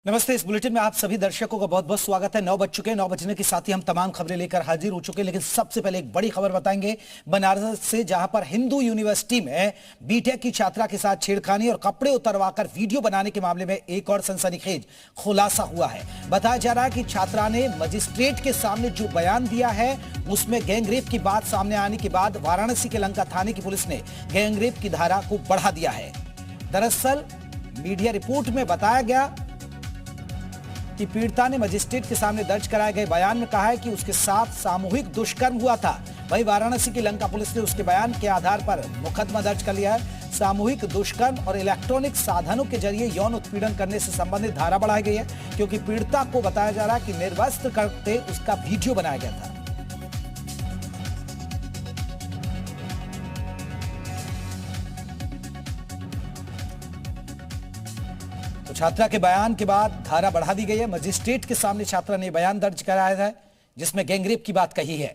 नमस्ते। इस बुलेटिन में आप सभी दर्शकों का बहुत बहुत स्वागत है। 9 बज चुके हैं। 9 बजने के साथ ही हम तमाम खबरें लेकर हाजिर हो चुके हैं, लेकिन सबसे पहले एक बड़ी खबर बताएंगे बनारस से, जहां पर हिंदू यूनिवर्सिटी में बीटेक की छात्रा के साथ छेड़खानी और कपड़े उतरवाकर वीडियो बनाने के मामले में एक और सनसनीखेज खुलासा हुआ है। बताया जा रहा है कि छात्रा ने मजिस्ट्रेट के सामने जो बयान दिया है उसमें गैंगरेप की बात सामने आने के बाद वाराणसी के लंका थाने की पुलिस ने गैंगरेप की धारा को बढ़ा दिया है। दरअसल मीडिया रिपोर्ट में बताया गया कि पीड़िता ने मजिस्ट्रेट के सामने दर्ज कराए गए बयान में कहा है कि उसके साथ सामूहिक दुष्कर्म हुआ था। वहीं वाराणसी की लंका पुलिस ने उसके बयान के आधार पर मुकदमा दर्ज कर लिया है। सामूहिक दुष्कर्म और इलेक्ट्रॉनिक साधनों के जरिए यौन उत्पीड़न करने से संबंधित धारा बढ़ाई गई है, क्योंकि पीड़िता को बताया जा रहा है कि निर्वस्त्र करते उसका वीडियो बनाया गया था। तो छात्रा के बयान के बाद धारा बढ़ा दी गई है। मजिस्ट्रेट के सामने छात्रा ने बयान दर्ज कराया है जिसमें गैंगरेप की बात कही है।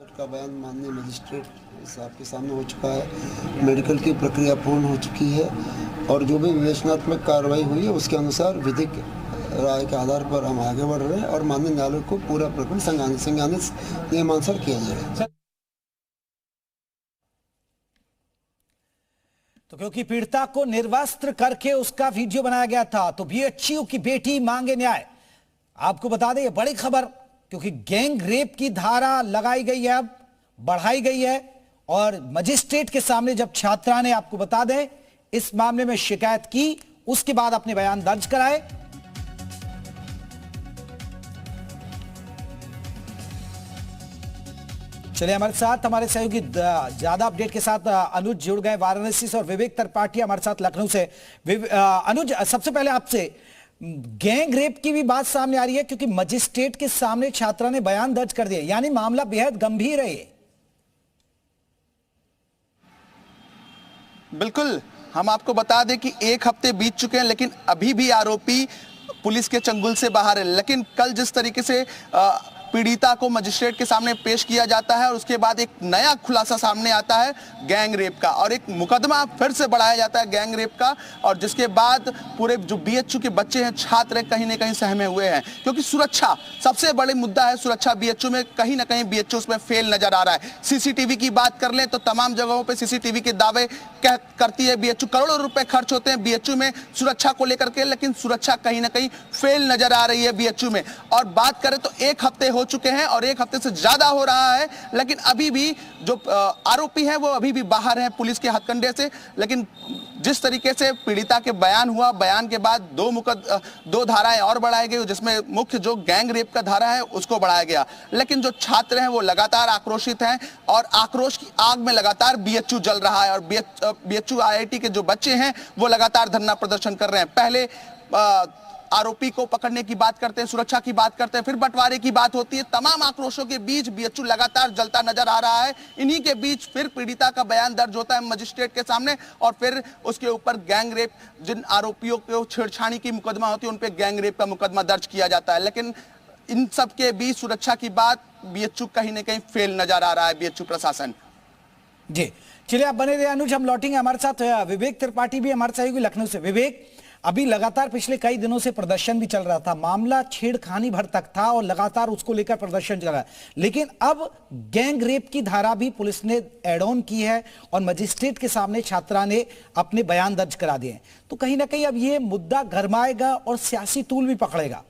सर का बयान माननीय मजिस्ट्रेट साहब के सामने हो चुका है। मेडिकल की प्रक्रिया पूर्ण हो चुकी है और जो भी विवेचनात्मक कार्रवाई हुई है उसके अनुसार विधिक राय के आधार पर हम आगे बढ़ रहे हैं और माननीय न्यायालय को पूरा प्रकरण संज्ञानित नियमानुसार किया जाएगा। तो क्योंकि पीड़िता को निर्वस्त्र करके उसका वीडियो बनाया गया था, तो बीएचयू की बेटी मांगे न्याय। आपको बता दें ये बड़ी खबर, क्योंकि गैंग रेप की धारा लगाई गई है, अब बढ़ाई गई है। और मजिस्ट्रेट के सामने जब छात्रा ने, आपको बता दें, इस मामले में शिकायत की, उसके बाद अपने बयान दर्ज कराए। चलिए हमारे साथ हमारे सहयोगी ज्यादा अपडेट के साथ अनुज जुड़ गए वाराणसी से और विवेक त्रिपाठी हमारे साथ लखनऊ से। अनुज, सबसे पहले आपसे, गैंग रेप की भी बात सामने आ रही है, क्योंकि मजिस्ट्रेट के सामने छात्रा ने बयान दर्ज कर दिया, यानी मामला बेहद गंभीर है ये। बिल्कुल, हम आपको बता दें कि 1 हफ्ते बीत चुके हैं, लेकिन अभी भी आरोपी पुलिस के चंगुल से बाहर है। लेकिन कल जिस तरीके से पीड़िता को मजिस्ट्रेट के सामने पेश किया जाता है और उसके बाद एक नया खुलासा सामने आता है गैंग रेप का, और एक मुकदमा फिर से बढ़ाया जाता है गैंग रेप का, और जिसके बाद पूरे जो बीएचयू के बच्चे हैं, छात्र कहीं ना कहीं सहमे हुए हैं, क्योंकि सुरक्षा सबसे बड़ी मुद्दा है। सुरक्षा बीएचयू में कहीं ना कहीं बीएचयू उसमें फेल नजर आ रहा है। सीसीटीवी की बात कर लें तो तमाम जगहों पर सीसीटीवी के दावे करती है बीएचयू, करोड़ों रुपए खर्च होते हैं बीएचयू में सुरक्षा को लेकर के, लेकिन सुरक्षा कहीं ना कहीं फेल नजर आ रही है बीएचयू में। और बात करें तो 1 हफ्ते हो चुके हैं और 1 हफ्ते से ज्यादा हो रहा है, लेकिन अभी भी जो आरोपी है वो अभी भी बाहर है पुलिस के हथकंडे से। लेकिन जिस तरीके से पीड़िता के बयान हुआ, बयान के बाद 2 धाराएं और बढ़ाई गई, जिसमें मुख्य जो गैंग रेप का धारा है उसको बढ़ाया गया। लेकिन जो छात्र हैं वो लगातार आक्रोशित हैं और आक्रोश की आग में लगातार बीएचयू जल रहा है, और बीएचयू आईआईटी के जो बच्चे हैं वो लगातार धरना प्रदर्शन कर रहे हैं। पहले आरोपी को पकड़ने की बात करते हैं, सुरक्षा की बात करते हैं, फिर बंटवारे की बात होती है। तमाम आक्रोशों के बीच बीएचयू लगातार जलता नजर आ रहा है। इन्हीं के बीच फिर पीड़िता का बयान दर्ज होता है मजिस्ट्रेट के सामने, और फिर उसके ऊपर गैंग रेप, जिन आरोपियों को छेड़छाड़ी की मुकदमा होती है उन पर गैंग रेप का मुकदमा दर्ज किया जाता है। लेकिन इन सब के बीच सुरक्षा की बात बीएचयू कहीं ना कहीं फेल नजर आ रहा है, बीएचयू प्रशासन। जी चलिए, आप बने रहे अनुज, हम लौटेंगे। हमारे साथ विवेक त्रिपाठी भी हमारे सहयोगी लखनऊ से। विवेक, अभी लगातार पिछले कई दिनों से प्रदर्शन भी चल रहा था, मामला छेड़खानी भर तक था और लगातार उसको लेकर प्रदर्शन चल रहा है, लेकिन अब गैंग रेप की धारा भी पुलिस ने एड ऑन की है और मजिस्ट्रेट के सामने छात्रा ने अपने बयान दर्ज करा दिए। तो कहीं ना कहीं अब ये मुद्दा गरमाएगा और सियासी तूल भी पकड़ेगा।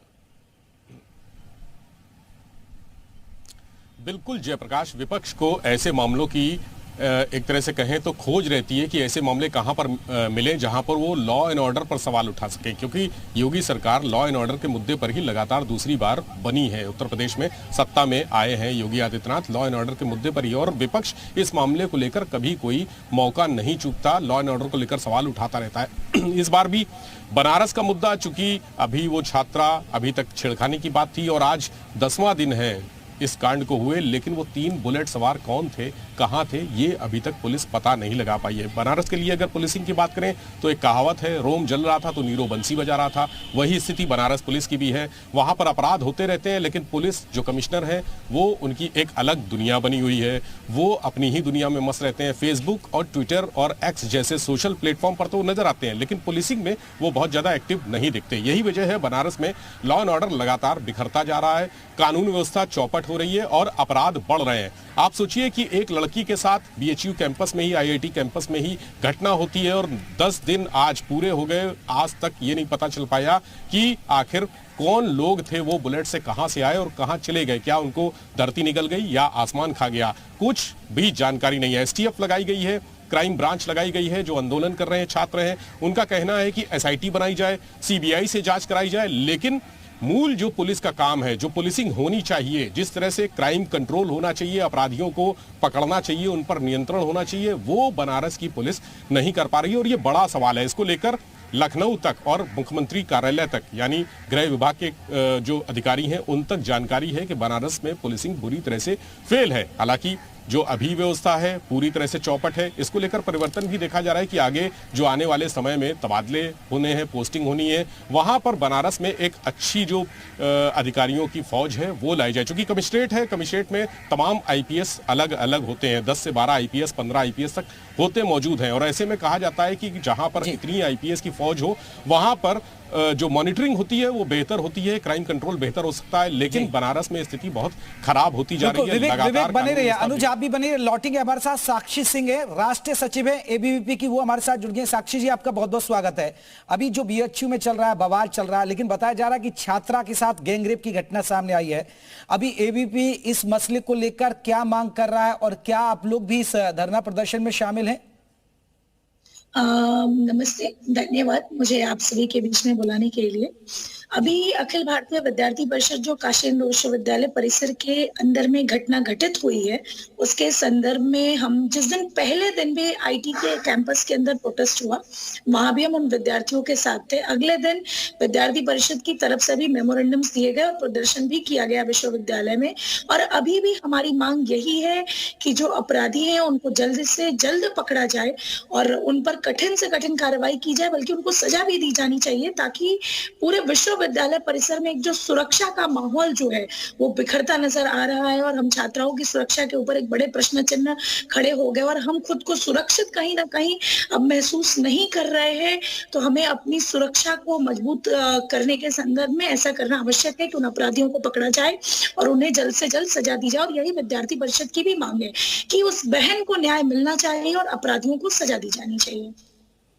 बिल्कुल जयप्रकाश, विपक्ष को ऐसे मामलों की एक तरह से कहें तो खोज रहती है कि ऐसे मामले कहां पर मिले जहां पर वो लॉ एंड ऑर्डर पर सवाल उठा सके, क्योंकि योगी सरकार लॉ एंड ऑर्डर के मुद्दे पर ही लगातार दूसरी बार बनी है। उत्तर प्रदेश में सत्ता में आए हैं Yogi Adityanath law and order के मुद्दे पर ही, और विपक्ष इस मामले को लेकर कभी कोई मौका नहीं चूकता, लॉ एंड ऑर्डर को लेकर सवाल उठाता रहता है। इस बार भी बनारस का मुद्दा, चूंकि अभी वो छात्रा, अभी तक छेड़खानी की बात थी और आज 10वां दिन है इस कांड को हुए, लेकिन वो 3 बुलेट सवार कौन थे, कहां थे, ये अभी तक पुलिस पता नहीं लगा पाई है। बनारस के लिए अगर पुलिसिंग की बात करें तो एक कहावत है, रोम जल रहा था तो नीरो बंसी बजा रहा था। वही स्थिति बनारस पुलिस की भी है। वहां पर अपराध होते रहते हैं, लेकिन पुलिस जो कमिश्नर है वो उनकी एक अलग दुनिया बनी हुई है। वो अपनी ही दुनिया में मस्त रहते हैं। फेसबुक और ट्विटर और एक्स जैसे सोशल प्लेटफॉर्म पर तो नजर आते हैं, लेकिन पुलिसिंग में वो बहुत ज्यादा एक्टिव नहीं दिखते। यही वजह है बनारस में लॉ एंड ऑर्डर लगातार बिखरता जा रहा है, कानून व्यवस्था चौपट हो रही है और अपराध बढ़ रहे हैं। आप सोचिए कि एक लड़की के साथ बीएचयू कैंपस में ही, आईआईटी कैंपस में ही घटना होती है और 10 दिन आज पूरे हो गए, आज तक ये नहीं पता चल पाया कि आखिर कौन लोग थे, वो बुलेट से कहां से आए और कहां चले गए। क्या उनको धरती निकल गई या आसमान खा गया, कुछ भी जानकारी नहीं है। एसटीएफ लगाई गई है, क्राइम ब्रांच लगाई गई है, जो आंदोलन कर रहे हैं छात्र हैं उनका कहना है कि एसआईटी बनाई जाए, सीबीआई से जांच कराई जाए, लेकिन मूल जो पुलिस का काम है, जो पुलिसिंग होनी चाहिए, जिस तरह से क्राइम कंट्रोल होना चाहिए, अपराधियों को पकड़ना चाहिए, उन पर नियंत्रण होना चाहिए, वो बनारस की पुलिस नहीं कर पा रही है। और ये बड़ा सवाल है। इसको लेकर लखनऊ तक और मुख्यमंत्री कार्यालय तक, यानी गृह विभाग के जो अधिकारी हैं उन तक जानकारी है कि बनारस में पुलिसिंग बुरी तरह से फेल है। हालांकि जो अभी व्यवस्था है पूरी तरह से चौपट है। इसको लेकर परिवर्तन भी देखा जा रहा है कि आगे जो आने वाले समय में तबादले होने हैं, पोस्टिंग होनी है, वहां पर बनारस में एक अच्छी जो अधिकारियों की फौज है वो लाई जाए। चूंकि कमिश्नरेट है, कमिश्नरेट में तमाम आईपीएस अलग अलग होते हैं, 10 से 12 आईपीएस, 15 आईपीएस तक होते मौजूद हैं। और ऐसे में कहा जाता है कि जहां पर इतनी आईपीएस की फौज हो, वहां पर जो मॉनिटरिंग होती है वो बेहतर होती है, क्राइम कंट्रोल बेहतर हो सकता है। लेकिन बनारस में स्थिति बहुत खराब होती जा रही है। विवेक बने रहिए, अनुज आप भी बने रहिए। लौटेंगे हमारे साथ साक्षी सिंह है, राष्ट्रीय सचिव है एबीवीपी की, वो हमारे साथ जुड़ गए। साक्षी जी, आपका बहुत बहुत स्वागत है। अभी जो बीएचयू में चल रहा है, बवाल चल रहा है, लेकिन बताया जा रहा है कि छात्रा के साथ गैंगरेप की घटना सामने आई है। अभी एबीवीपी इस मसले को लेकर क्या मांग कर रहा है और क्या आप लोग भी इस धरना प्रदर्शन में शामिल हैं? नमस्ते, धन्यवाद मुझे आप सभी के बीच में बुलाने के लिए। अभी अखिल भारतीय विद्यार्थी परिषद जो काशी हिंदू विश्वविद्यालय परिसर के अंदर में घटना घटित हुई है, उसके संदर्भ में हम जिस दिन पहले दिन भी आईटी के कैंपस के अंदर प्रोटेस्ट हुआ, वहां भी हम उन विद्यार्थियों के साथ थे। अगले दिन विद्यार्थी परिषद की तरफ से भी मेमोरेंडम्स दिए गए और प्रदर्शन भी किया गया विश्वविद्यालय में। और अभी भी हमारी मांग यही है कि जो अपराधी हैं उनको जल्द से जल्द पकड़ा जाए और उन पर कठिन से कठिन कार्रवाई की जाए, बल्कि उनको सजा भी दी जानी चाहिए, ताकि पूरे विश्वविद्यालय परिसर में एक जो सुरक्षा का माहौल जो है वो बिखरता नजर आ रहा है। और हम छात्राओं की सुरक्षा के ऊपर एक बड़े प्रश्न चिन्ह खड़े हो गए और हम खुद को सुरक्षित कहीं ना कहीं अब महसूस नहीं कर रहे हैं। तो हमें अपनी सुरक्षा को मजबूत करने के संदर्भ में ऐसा करना आवश्यक है कि उन अपराधियों को पकड़ा जाए और उन्हें जल्द से जल्द सजा दी जाए। और यही विद्यार्थी परिषद की भी मांग है कि उस बहन को न्याय मिलना चाहिए और अपराधियों को सजा दी जानी चाहिए।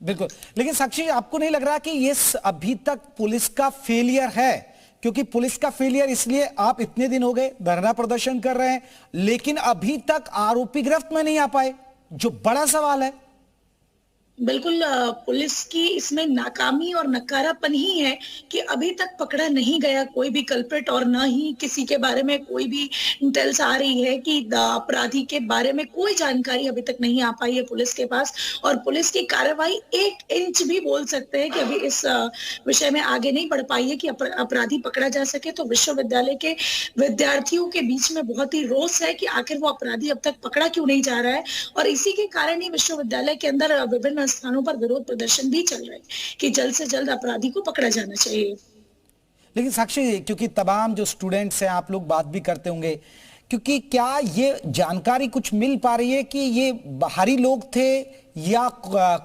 बिल्कुल, लेकिन साक्षी, आपको नहीं लग रहा कि ये अभी तक पुलिस का फेलियर है? क्योंकि पुलिस का फेलियर इसलिए आप इतने दिन हो गए धरना प्रदर्शन कर रहे हैं, लेकिन अभी तक आरोपी गिरफ्त में नहीं आ पाए, जो बड़ा सवाल है। बिल्कुल, पुलिस की इसमें नाकामी और नकारापन ही है कि अभी तक पकड़ा नहीं गया कोई भी कल्प्रिट और ना ही किसी के बारे में कोई भी इंटेल्स आ रही है कि अपराधी के बारे में कोई जानकारी अभी तक नहीं आ पाई है पुलिस के पास। और पुलिस की कार्रवाई 1 इंच भी बोल सकते हैं कि अभी इस विषय में आगे नहीं बढ़ पाई है कि अपराधी पकड़ा जा सके। तो विश्वविद्यालय के विद्यार्थियों के बीच में बहुत ही रोष है कि आखिर वो अपराधी अब तक पकड़ा क्यों नहीं जा रहा है। और इसी के कारण ही विश्वविद्यालय के अंदर विभिन्न स्थानों पर विरोध प्रदर्शन भी चल रहे हैं कि जल्द से जल्द अपराधी को पकड़ा जाना चाहिए। लेकिन साक्षी, क्योंकि तमाम जो स्टूडेंट्स हैं, आप लोग बात भी करते होंगे, क्योंकि क्या ये जानकारी कुछ मिल पा रही है कि ये बाहरी लोग थे या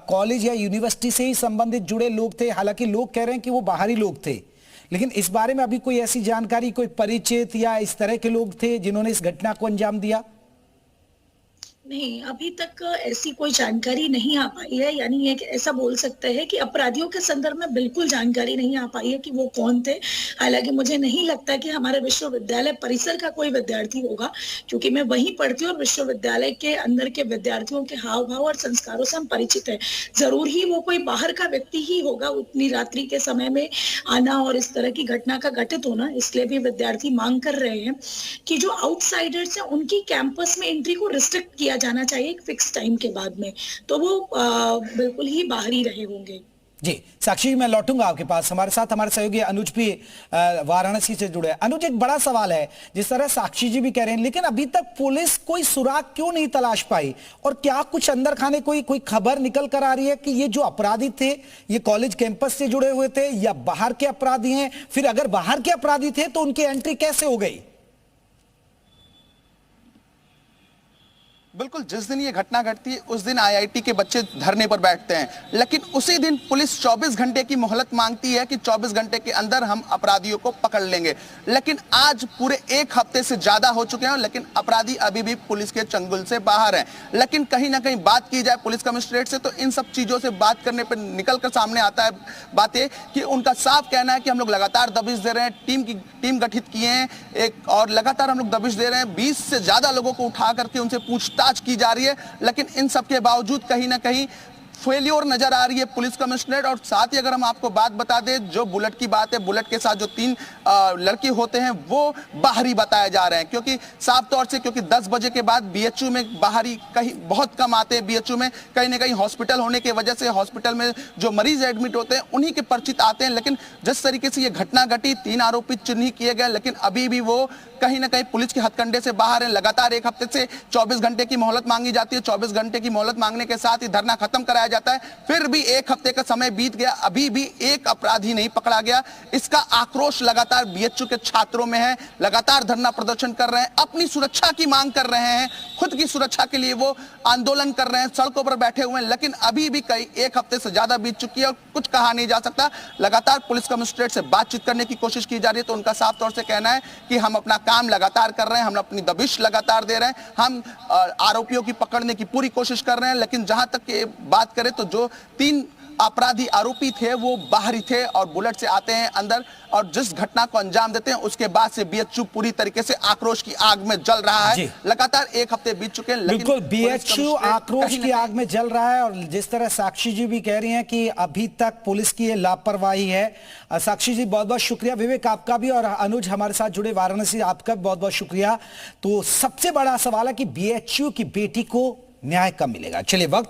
कॉलेज या यूनिवर्सिटी से ही संबंधित जुड़े लोग थे? हालांकि लोग कह रहे हैं कि वो बाहरी लोग थे, लेकिन इस बारे में अभी कोई ऐसी जानकारी, कोई परिचित या इस तरह के लोग थे जिन्होंने इस घटना को अंजाम दिया? नहीं, अभी तक ऐसी कोई जानकारी नहीं आ पाई है। यानी ये ऐसा बोल सकते हैं कि अपराधियों के संदर्भ में बिल्कुल जानकारी नहीं आ पाई है कि वो कौन थे। हालांकि मुझे नहीं लगता कि हमारे विश्वविद्यालय परिसर का कोई विद्यार्थी होगा, क्योंकि मैं वहीं पढ़ती हूँ और विश्वविद्यालय के अंदर के विद्यार्थियों के हाव भाव और संस्कारों से हम परिचित हैं। जरूर ही वो कोई बाहर का व्यक्ति ही होगा, उतनी रात्रि के समय में आना और इस तरह की घटना का घटित होना। इसलिए भी विद्यार्थी मांग कर रहे हैं कि जो आउटसाइडर्स हैं उनकी कैंपस में एंट्री को रिस्ट्रिक्ट किया जाना चाहिए एक फिक्स टाइम के बाद में, तो वो बिल्कुल ही बाहरी रहे होंगे। जी साक्षी जी, मैं लौटूंगा आपके पास। हमारे साथ हमारे सहयोगी अनुज भी वाराणसी से जुड़े हैं। अनुज, एक बड़ा सवाल है, जिस तरह साक्षी जी भी कह रहे हैं, लेकिन अभी तक पुलिस कोई सुराग क्यों नहीं तलाश पाई? और क्या कुछ अंदर खाने कोई खबर निकल कर आ रही है कि ये जो अपराधी थे ये कॉलेज कैंपस से जुड़े हुए थे या बाहर के अपराधी हैं? फिर अगर बाहर के अपराधी थे तो उनकी एंट्री कैसे हो गई? बिल्कुल, जिस दिन ये घटना घटती है उस दिन आईआईटी के बच्चे धरने पर बैठते हैं, लेकिन उसी दिन पुलिस 24 घंटे की मोहलत मांगती है कि 24 घंटे के अंदर हम अपराधियों को पकड़ लेंगे। लेकिन आज पूरे एक हफ्ते से ज्यादा हो चुके हैं, लेकिन अपराधी अभी भी पुलिस के चंगुल से बाहर हैं। लेकिन कहीं ना कहीं बात की जाए पुलिस कमिश्नरेट से, तो इन सब चीजों से बात करने पर निकल कर सामने आता है बातें कि उनका साफ कहना है कि हम लोग लगातार दबिश दे रहे हैं, टीम गठित किए हैं एक, और लगातार हम लोग दबिश दे रहे हैं। 20 से ज्यादा लोगों को उठा करके उनसे पूछताछ की जा रही है, लेकिन इन सब के बावजूद कहीं ना कहीं फेलियर नजर आ रही है पुलिस कमिश्नरेट। और साथ ही अगर हम आपको बात बता दें, जो बुलेट की बात है, बुलेट के साथ जो 3 लड़के होते हैं वो बाहरी बताए जा रहे हैं, क्योंकि साफ तौर से क्योंकि 10 बजे के बाद बीएचयू में बाहरी कहीं बहुत कम आते हैं। बीएचयू में कहीं ना कहीं हॉस्पिटल होने की वजह से हॉस्पिटल में जो मरीज एडमिट होते हैं उन्हीं के परिचित आते हैं। लेकिन जिस तरीके से ये घटना घटी, 3 आरोपी चिन्हित किए गए, लेकिन अभी भी वो कहीं ना कहीं पुलिस के हथकंडे से बाहर है। लगातार एक हफ्ते से 24 घंटे की मोहलत मांगी जाती है। 24 घंटे की मोहलत मांगने के साथ ही धरना खत्म कराया जाता है। फिर भी एक हफ्ते का समय बीत गया, अभी भी एक अपराधी नहीं पकड़ा गया। इसका आक्रोश लगातार बीएचयू के छात्रों में है, लगातार धरना प्रदर्शन कर रहे हैं, अपनी सुरक्षा की मांग कर रहे हैं, खुद की सुरक्षा के लिए वो आंदोलन कर रहे हैं, सड़कों पर बैठे हुए हैं। लेकिन अभी भी कई एक हफ्ते से ज्यादा बीत चुकी है और कुछ कहा नहीं जा सकता। लगातार पुलिस कमिश्नरेट से बातचीत करने की कोशिश की जा रही है, तो उनका साफ तौर से कहना है कि हम अपना काम लगातार कर रहे हैं, हम अपनी दबिश लगातार दे रहे हैं, हम आरोपियों की पकड़ने की पूरी कोशिश कर रहे हैं। लेकिन जहां तक ये बात करें तो जो 3 अपराधी आरोपी थे वो बाहरी थे और बुलेट से आते हैं अंदर, और जिस घटना को अंजाम देते हैं उसके बाद से बीएचयू पूरी तरीके से आक्रोश की आग में जल रहा है। लगातार एक हफ्ते बीत चुके हैं, लेकिन बिल्कुल बीएचयू आक्रोश की आग में जल रहा है। और जिस तरह साक्षी जी भी कह रही हैं कि अभी तक पुलिस की ये लापरवाही है। साक्षी जी बहुत बहुत शुक्रिया, विवेक आपका भी, और अनुज हमारे साथ जुड़े वाराणसी आपका बहुत बहुत शुक्रिया। तो सबसे बड़ा सवाल है कि बीएचयू की बेटी को न्याय कब मिलेगा? चलिए वक्त